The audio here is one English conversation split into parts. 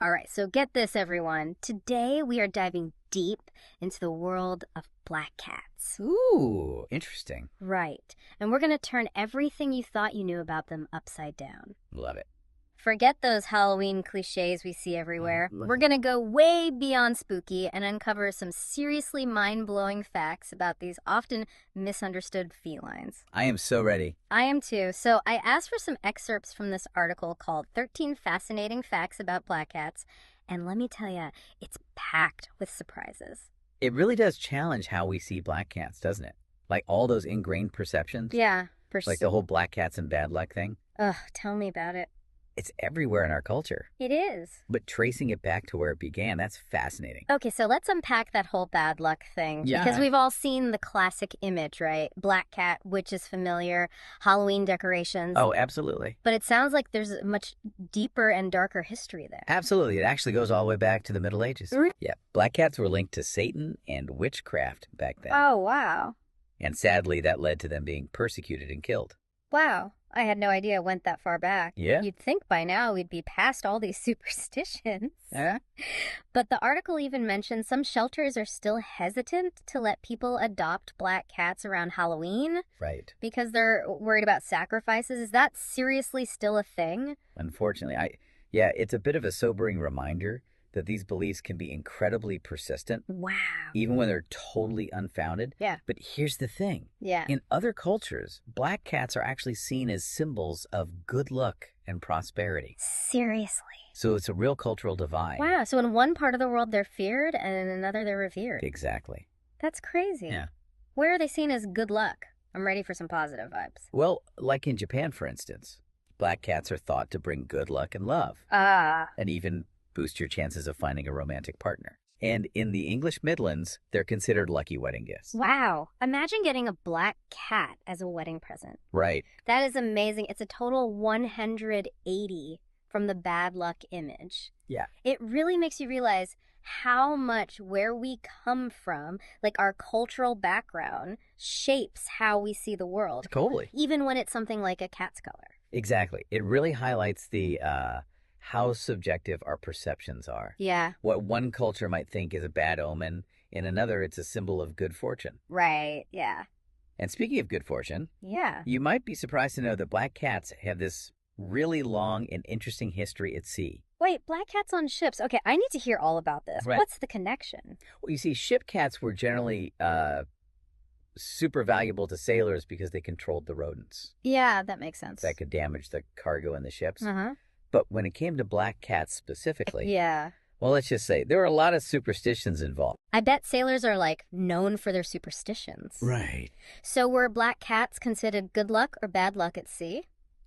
All right, so get this, everyone. Today we are diving deep into the world of black cats. Ooh, interesting. Right. And we're going to turn everything you thought you knew about them upside down. Love it. Forget those Halloween cliches we see everywhere. We're going to go way beyond spooky and uncover some seriously mind-blowing facts about these often misunderstood felines. I am so ready. I am too. So I asked for some excerpts from this article called 13 Fascinating Facts About Black Cats, and let me tell you, it's packed with surprises. It really does challenge how we see black cats, doesn't it? Like all those ingrained perceptions. Yeah. Like the whole black cats and bad luck thing. Ugh, tell me about it. It's everywhere in our culture. It is. But tracing it back to where it began, that's fascinating. Okay, so let's unpack that whole bad luck thing. Yeah. Because we've all seen the classic image, right? Black cat, which is familiar, Halloween decorations. Oh, absolutely. But it sounds like there's a much deeper and darker history there. Absolutely. It actually goes all the way back to the Middle Ages. Really? Yeah. Black cats were linked to Satan and witchcraft back then. Oh, wow. And sadly, that led to them being persecuted and killed. Wow. I had no idea it went that far back. Yeah. You'd think by now we'd be past all these superstitions. Yeah. But the article even mentioned some shelters are still hesitant to let people adopt black cats around Halloween. Right. Because they're worried about sacrifices. Is that seriously still a thing? Unfortunately, it's a bit of a sobering reminder that these beliefs can be incredibly persistent. Wow. Even when they're totally unfounded. Yeah. But here's the thing. Yeah. In other cultures, black cats are actually seen as symbols of good luck and prosperity. Seriously. So it's a real cultural divide. Wow. So in one part of the world they're feared and in another they're revered. Exactly. That's crazy. Yeah. Where are they seen as good luck? I'm ready for some positive vibes. Well, like in Japan, for instance, black cats are thought to bring good luck and love. And even boost your chances of finding a romantic partner. And in the English Midlands, they're considered lucky wedding gifts. Wow. Imagine getting a black cat as a wedding present. Right. That is amazing. It's a total 180 from the bad luck image. Yeah. It really makes you realize how much where we come from, like our cultural background, shapes how we see the world. Totally. Even when it's something like a cat's color. Exactly. It really highlights the how subjective our perceptions are. Yeah. What one culture might think is a bad omen, in another it's a symbol of good fortune. Right, yeah. And speaking of good fortune, Yeah. you might be surprised to know that black cats have this really long and interesting history at sea. Wait, black cats on ships. Okay, I need to hear all about this. Right. What's the connection? Well, you see, ship cats were generally super valuable to sailors because they controlled the rodents Yeah, that makes sense. that could damage the cargo in the ships. Uh-huh. But when it came to black cats specifically, Yeah. well, let's just say there were a lot of superstitions involved. I bet sailors are, like, known for their superstitions. Right. So were black cats considered good luck or bad luck at sea?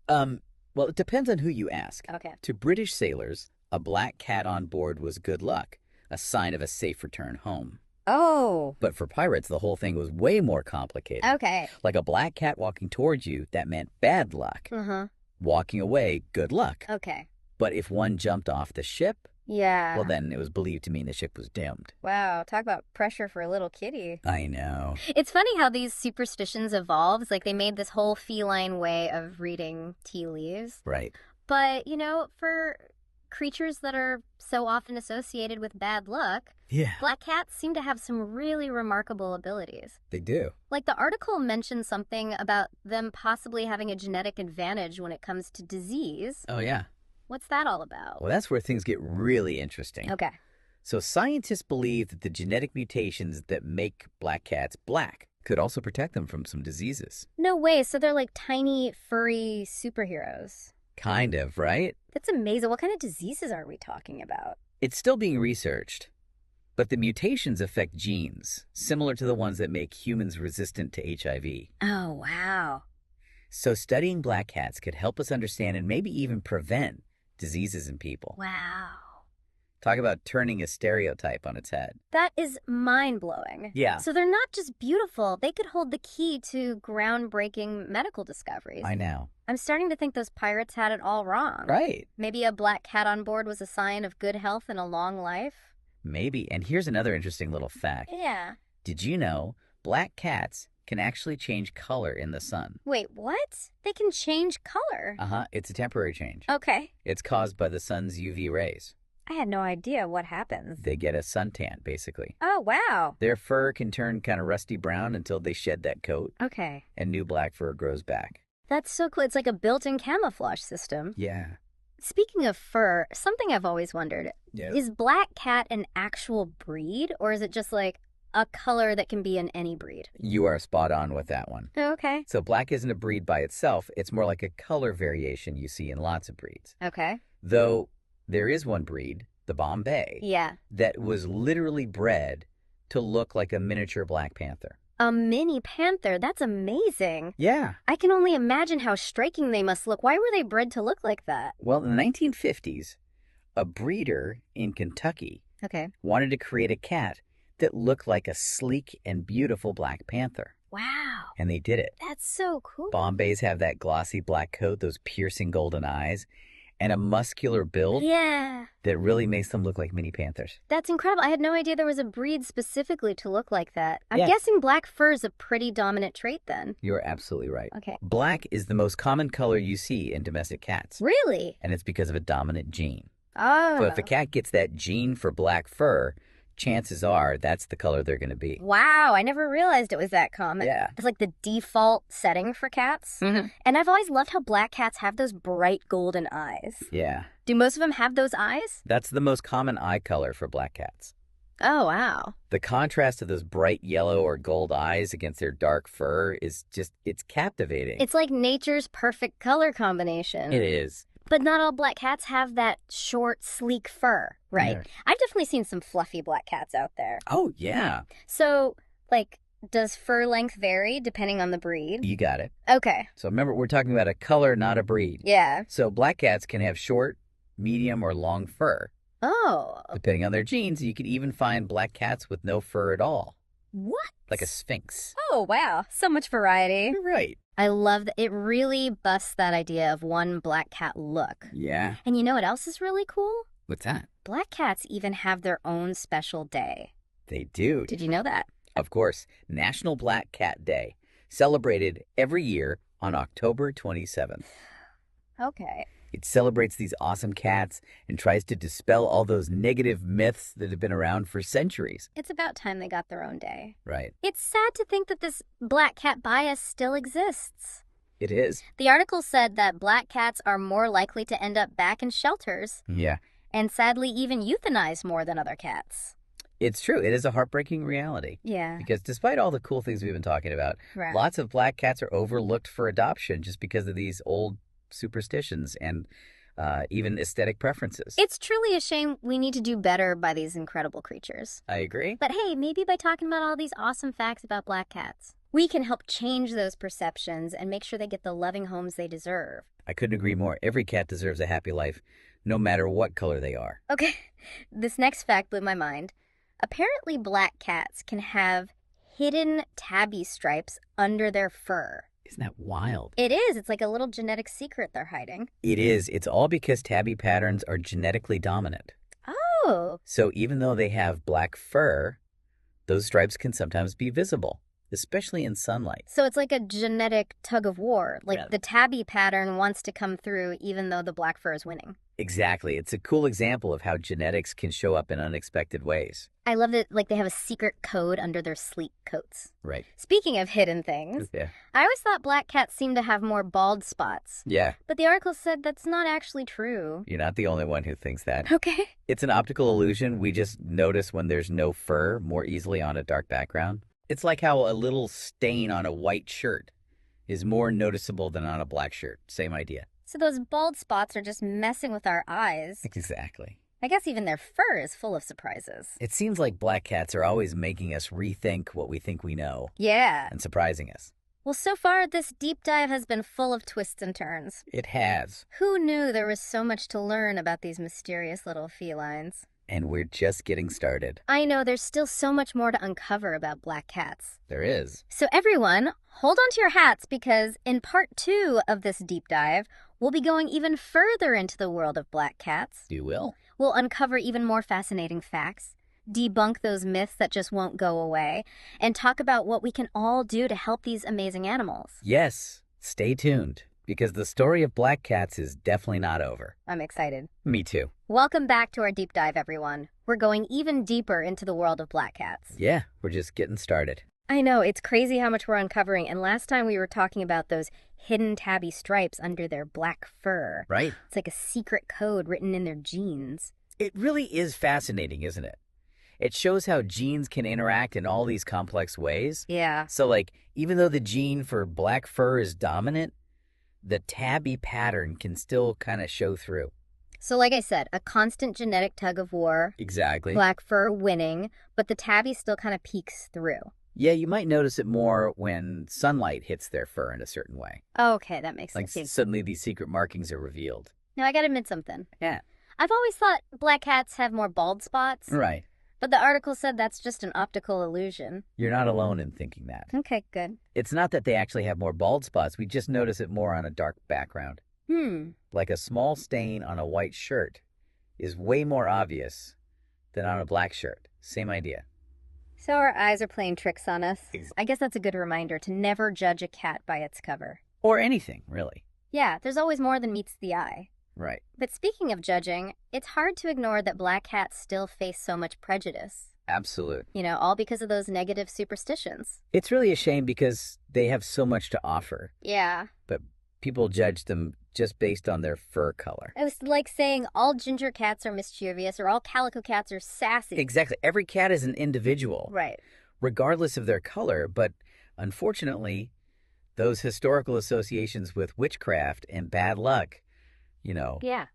Well, it depends on who you ask. Okay. To British sailors, a black cat on board was good luck, a sign of a safe return home. Oh. But for pirates, the whole thing was way more complicated. Okay. Like a black cat walking towards you, that meant bad luck. Uh-huh. Walking away, good luck. Okay. But if one jumped off the ship, Yeah. well, then it was believed to mean the ship was doomed. Wow, talk about pressure for a little kitty. I know. It's funny how these superstitions evolved. Like, they made this whole feline way of reading tea leaves. Right. But, you know, for creatures that are so often associated with bad luck, Yeah. black cats seem to have some really remarkable abilities. They do. Like, the article mentioned something about them possibly having a genetic advantage when it comes to disease. Oh, yeah. What's that all about? Well, that's where things get really interesting. Okay. So scientists believe that the genetic mutations that make black cats black could also protect them from some diseases. No way. So they're like tiny, furry superheroes. Kind of, right? That's amazing. What kind of diseases are we talking about? It's still being researched, but the mutations affect genes, similar to the ones that make humans resistant to HIV. Oh, wow. So studying black cats could help us understand and maybe even prevent diseases in people. Wow. Talk about turning a stereotype on its head. That is mind-blowing. Yeah. So they're not just beautiful. They could hold the key to groundbreaking medical discoveries. I know. I'm starting to think those pirates had it all wrong. Right. Maybe a black cat on board was a sign of good health and a long life. Maybe. And here's another interesting little fact. Yeah. Did you know black cats can actually change color in the sun? Wait, what? They can change color? It's a temporary change. Okay. It's caused by the sun's UV rays. I had no idea what happens. They get a suntan, basically. Oh, wow. Their fur can turn kind of rusty brown until they shed that coat. Okay. And new black fur grows back. That's so cool. It's like a built-in camouflage system. Yeah. Speaking of fur, something I've always wondered, Yep. is black cat an actual breed, or is it just like a color that can be in any breed? You are spot on with that one. Okay. So black isn't a breed by itself. It's more like a color variation you see in lots of breeds. Okay. Though there is one breed, the Bombay, Yeah. that was literally bred to look like a miniature Black Panther. A mini panther? That's amazing. Yeah. I can only imagine how striking they must look. Why were they bred to look like that? Well, in the 1950s, a breeder in Kentucky Okay. wanted to create a cat that looked like a sleek and beautiful Black Panther. Wow. And they did it. That's so cool. Bombays have that glossy black coat, those piercing golden eyes, and a muscular build Yeah. that really makes them look like mini panthers. That's incredible. I had no idea there was a breed specifically to look like that. I'm Yeah. guessing black fur is a pretty dominant trait then. You're absolutely right. Okay. Black is the most common color you see in domestic cats, Really? and it's because of a dominant gene. Oh. So if a cat gets that gene for black fur, chances are that's the color they're going to be. Wow, I never realized it was that common. Yeah. It's like the default setting for cats. Mhm. And I've always loved how black cats have those bright golden eyes. Yeah. Do most of them have those eyes? That's the most common eye color for black cats. Oh, wow. The contrast of those bright yellow or gold eyes against their dark fur is just, it's captivating. It's like nature's perfect color combination. It is. But not all black cats have that short, sleek fur, right? Yeah. I've definitely seen some fluffy black cats out there. Oh, yeah. So, like, does fur length vary depending on the breed? You got it. Okay. So remember, we're talking about a color, not a breed. Yeah. So black cats can have short, medium, or long fur. Oh. Depending on their genes, you could even find black cats with no fur at all, What? like a sphinx. Oh, wow. So much variety. You're right. I love that. It really busts that idea of one black cat look. Yeah. And you know what else is really cool? What's that? Black cats even have their own special day. They do. Did you know that? Of course, National Black Cat Day, celebrated every year on October 27th. Okay. It celebrates these awesome cats and tries to dispel all those negative myths that have been around for centuries. It's about time they got their own day. Right. It's sad to think that this black cat bias still exists. It is. The article said that black cats are more likely to end up back in shelters Yeah. and sadly even euthanized more than other cats. It's true. It is a heartbreaking reality. Yeah. Because despite all the cool things we've been talking about, Right. lots of black cats are overlooked for adoption just because of these old superstitions and even aesthetic preferences. It's truly a shame. We need to do better by these incredible creatures. I agree. But hey, maybe by talking about all these awesome facts about black cats, we can help change those perceptions and make sure they get the loving homes they deserve. I couldn't agree more. Every cat deserves a happy life, no matter what color they are. Okay, this next fact blew my mind. Apparently, black cats can have hidden tabby stripes under their fur. Isn't that wild? It is. It's like a little genetic secret they're hiding. It is. It's all because tabby patterns are genetically dominant. Oh. So even though they have black fur, those stripes can sometimes be visible, especially in sunlight. So it's like a genetic tug of war. Like Yeah. the tabby pattern wants to come through even though the black fur is winning. Exactly. It's a cool example of how genetics can show up in unexpected ways. I love that like they have a secret code under their sleek coats. Right. Speaking of hidden things, Yeah. I always thought black cats seemed to have more bald spots. Yeah. But the article said that's not actually true. You're not the only one who thinks that. Okay. It's an optical illusion. We just notice when there's no fur more easily on a dark background. It's like how a little stain on a white shirt is more noticeable than on a black shirt. Same idea. So those bald spots are just messing with our eyes. Exactly. I guess even their fur is full of surprises. It seems like black cats are always making us rethink what we think we know Yeah. and surprising us. Well, so far, this deep dive has been full of twists and turns. It has. Who knew there was so much to learn about these mysterious little felines? And we're just getting started. I know there's still so much more to uncover about black cats. There is. So everyone, hold on to your hats because in part 2 of this deep dive, we'll be going even further into the world of black cats. You will. We'll uncover even more fascinating facts, debunk those myths that just won't go away, and talk about what we can all do to help these amazing animals. Yes. Stay tuned. because the story of black cats is definitely not over. I'm excited. Me too. Welcome back to our deep dive, everyone. We're going even deeper into the world of black cats. Yeah, we're just getting started. I know, it's crazy how much we're uncovering, and last time we were talking about those hidden tabby stripes under their black fur. Right. It's like a secret code written in their genes. It really is fascinating, isn't it? It shows how genes can interact in all these complex ways. Yeah. So, like, even though the gene for black fur is dominant, the tabby pattern can still kind of show through. So like I said, a constant genetic tug of war. Exactly. Black fur winning, but the tabby still kind of peeks through. Yeah, you might notice it more when sunlight hits their fur in a certain way. Okay, that makes sense. Like suddenly these secret markings are revealed. Now I gotta admit something. Yeah. I've always thought black cats have more bald spots. Right. But the article said that's just an optical illusion. You're not alone in thinking that. Okay, good. It's not that they actually have more bald spots. We just notice it more on a dark background. Like a small stain on a white shirt is way more obvious than on a black shirt. Same idea. So our eyes are playing tricks on us. I guess that's a good reminder to never judge a cat by its cover. Or anything, really. Yeah, there's always more than meets the eye. Right. But speaking of judging, it's hard to ignore that black cats still face so much prejudice. Absolute. You know, all because of those negative superstitions. It's really a shame because they have so much to offer. Yeah. But people judge them just based on their fur color. It was like saying all ginger cats are mischievous or all calico cats are sassy. Exactly. Every cat is an individual. Right. Regardless of their color. But unfortunately, those historical associations with witchcraft and bad luck,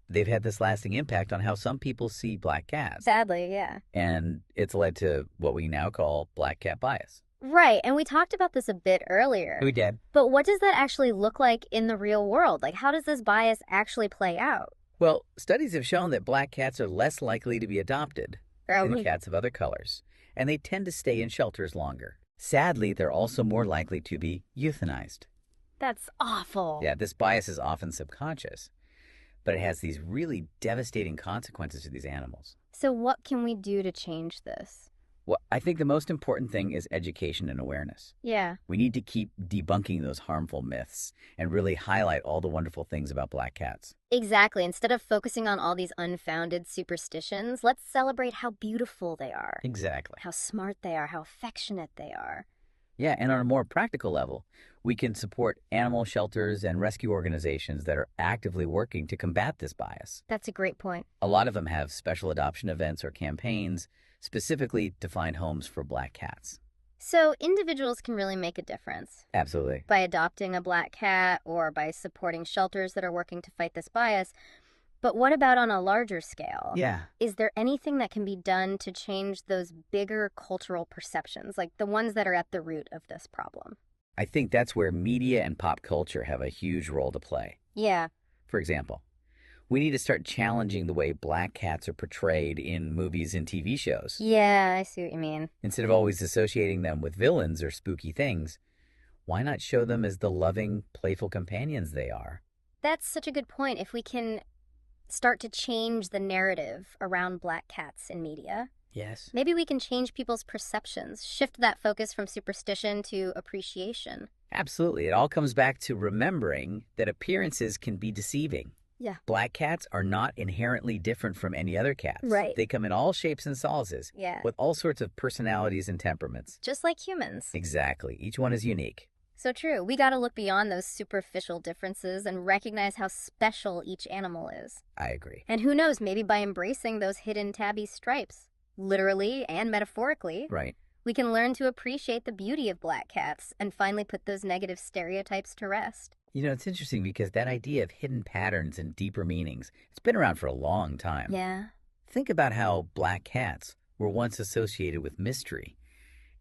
they've had this lasting impact on how some people see black cats. Sadly, yeah. And it's led to what we now call black cat bias. Right, and we talked about this a bit earlier. We did. But what does that actually look like in the real world? Like, how does this bias actually play out? Well, studies have shown that black cats are less likely to be adopted than cats of other colors, and they tend to stay in shelters longer. Sadly, they're also more likely to be euthanized. That's awful. Yeah, this bias is often subconscious, but it has these really devastating consequences to these animals. So what can we do to change this? Well, I think the most important thing is education and awareness. Yeah. We need to keep debunking those harmful myths and really highlight all the wonderful things about black cats. Exactly. Instead of focusing on all these unfounded superstitions, let's celebrate how beautiful they are. Exactly. How smart they are, how affectionate they are. Yeah, and on a more practical level, we can support animal shelters and rescue organizations that are actively working to combat this bias. That's a great point. A lot of them have special adoption events or campaigns specifically to find homes for black cats. So individuals can really make a difference. Absolutely. By adopting a black cat or by supporting shelters that are working to fight this bias. But what about on a larger scale? Yeah. Is there anything that can be done to change those bigger cultural perceptions, like the ones that are at the root of this problem? I think that's where media and pop culture have a huge role to play. Yeah. For example, we need to start challenging the way black cats are portrayed in movies and TV shows. Yeah, I see what you mean. Instead of always associating them with villains or spooky things, why not show them as the loving, playful companions they are? That's such a good point. If we can start to change the narrative around black cats in media, yes, maybe we can change people's perceptions, shift that focus from superstition to appreciation. Absolutely. It all comes back to remembering that appearances can be deceiving. Yeah. Black cats are not inherently different from any other cats. Right. They come in all shapes and sizes. Yeah. With all sorts of personalities and temperaments. Just like humans. Exactly. Each one is unique. So true. We got to look beyond those superficial differences and recognize how special each animal is. I agree. And who knows, maybe by embracing those hidden tabby stripes, literally and metaphorically, right, we can learn to appreciate the beauty of black cats and finally put those negative stereotypes to rest. You know, it's interesting because that idea of hidden patterns and deeper meanings, it's been around for a long time. Yeah. Think about how black cats were once associated with mystery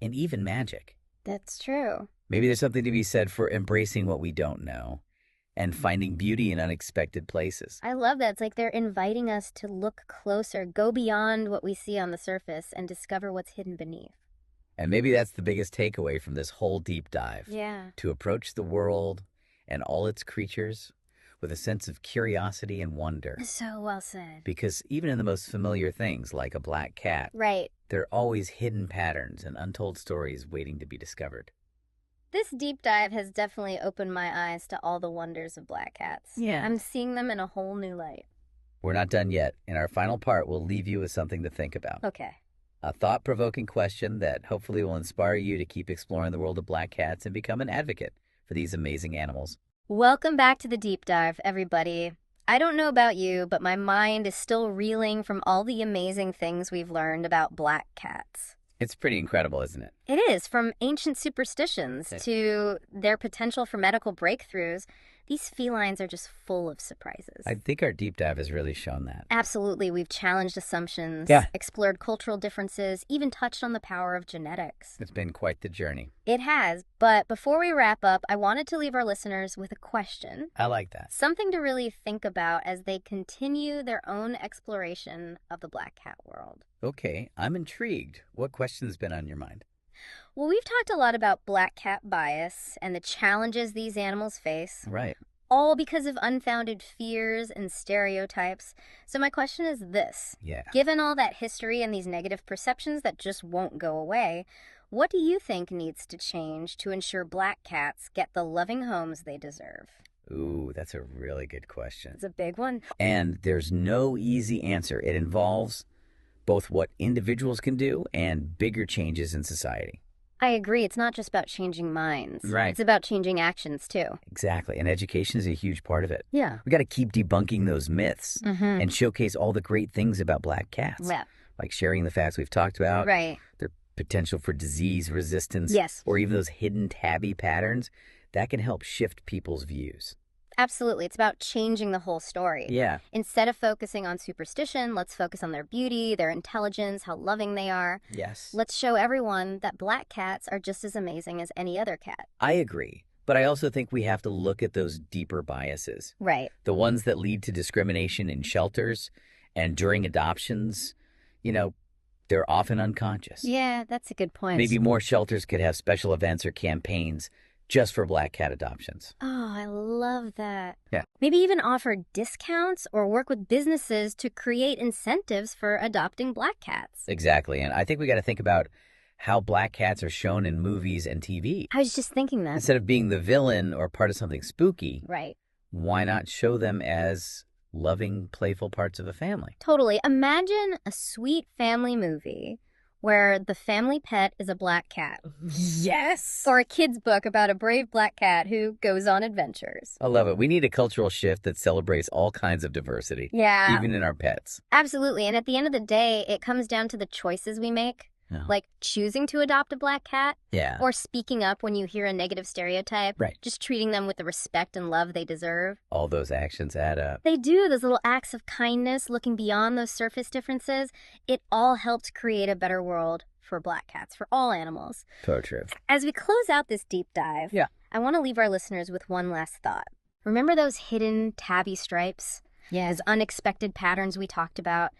and even magic. That's true. Maybe there's something to be said for embracing what we don't know and finding beauty in unexpected places. I love that. It's like they're inviting us to look closer, go beyond what we see on the surface, and discover what's hidden beneath. And maybe that's the biggest takeaway from this whole deep dive. Yeah. To approach the world and all its creatures with a sense of curiosity and wonder. So well said. Because even in the most familiar things, like a black cat, right, there are always hidden patterns and untold stories waiting to be discovered. This deep dive has definitely opened my eyes to all the wonders of black cats. Yeah. I'm seeing them in a whole new light. We're not done yet. In our final part, we'll leave you with something to think about. Okay. A thought-provoking question that hopefully will inspire you to keep exploring the world of black cats and become an advocate for these amazing animals. Welcome back to the deep dive, everybody. I don't know about you, but my mind is still reeling from all the amazing things we've learned about black cats. It's pretty incredible, isn't it? It is, from ancient superstitions to their potential for medical breakthroughs. These felines are just full of surprises. I think our deep dive has really shown that. Absolutely. We've challenged assumptions, explored cultural differences, even touched on the power of genetics. It's been quite the journey. It has, but before we wrap up, I wanted to leave our listeners with a question. I like that. Something to really think about as they continue their own exploration of the black cat world. Okay, I'm intrigued. What question's been on your mind? Well, we've talked a lot about black cat bias and the challenges these animals face. Right. All because of unfounded fears and stereotypes. So my question is this. Yeah. Given all that history and these negative perceptions that just won't go away, what do you think needs to change to ensure black cats get the loving homes they deserve? Ooh, that's a really good question. It's a big one. And there's no easy answer. It involves both what individuals can do and bigger changes in society. I agree. It's not just about changing minds. Right. It's about changing actions, too. Exactly. And education is a huge part of it. Yeah. We got to keep debunking those myths and showcase all the great things about black cats. Yeah. Like sharing the facts we've talked about. Right. Their potential for disease resistance. Yes. Or even those hidden tabby patterns. That can help shift people's views. Absolutely. It's about changing the whole story. Yeah. Instead of focusing on superstition, let's focus on their beauty, their intelligence, how loving they are. Yes. Let's show everyone that black cats are just as amazing as any other cat. I agree. But I also think we have to look at those deeper biases. Right. The ones that lead to discrimination in shelters and during adoptions. You know, they're often unconscious. Yeah, that's a good point. Maybe more shelters could have special events or campaigns just for black cat adoptions. Oh, I love that. Yeah. Maybe even offer discounts or work with businesses to create incentives for adopting black cats. Exactly. And I think we got to think about how black cats are shown in movies and TV. I was just thinking that. Instead of being the villain or part of something spooky, Right. why not show them as loving, playful parts of a family? Totally. Imagine a sweet family movie where the family pet is a black cat. Yes! Or a kid's book about a brave black cat who goes on adventures. I love it. We need a cultural shift that celebrates all kinds of diversity. Yeah. Even in our pets. Absolutely. And at the end of the day, it comes down to the choices we make. Yeah. Like choosing to adopt a black cat. Yeah. Or speaking up when you hear a negative stereotype. Right. Just treating them with the respect and love they deserve. All those actions add up. They do. Those little acts of kindness, looking beyond those surface differences. It all helps create a better world for black cats, for all animals. So true. As we close out this deep dive, I want to leave our listeners with one last thought. Remember those hidden tabby stripes? Yes. Those unexpected patterns we talked about?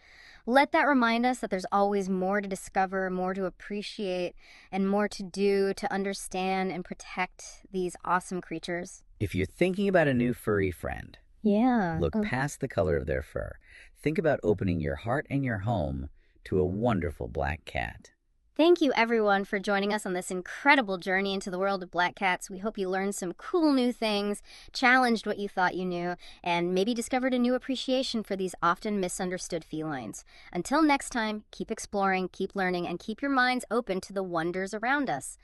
Let that remind us that there's always more to discover, more to appreciate, and more to do to understand and protect these awesome creatures. If you're thinking about a new furry friend, look past the color of their fur. Think about opening your heart and your home to a wonderful black cat. Thank you, everyone, for joining us on this incredible journey into the world of black cats. We hope you learned some cool new things, challenged what you thought you knew, and maybe discovered a new appreciation for these often misunderstood felines. Until next time, keep exploring, keep learning, and keep your minds open to the wonders around us.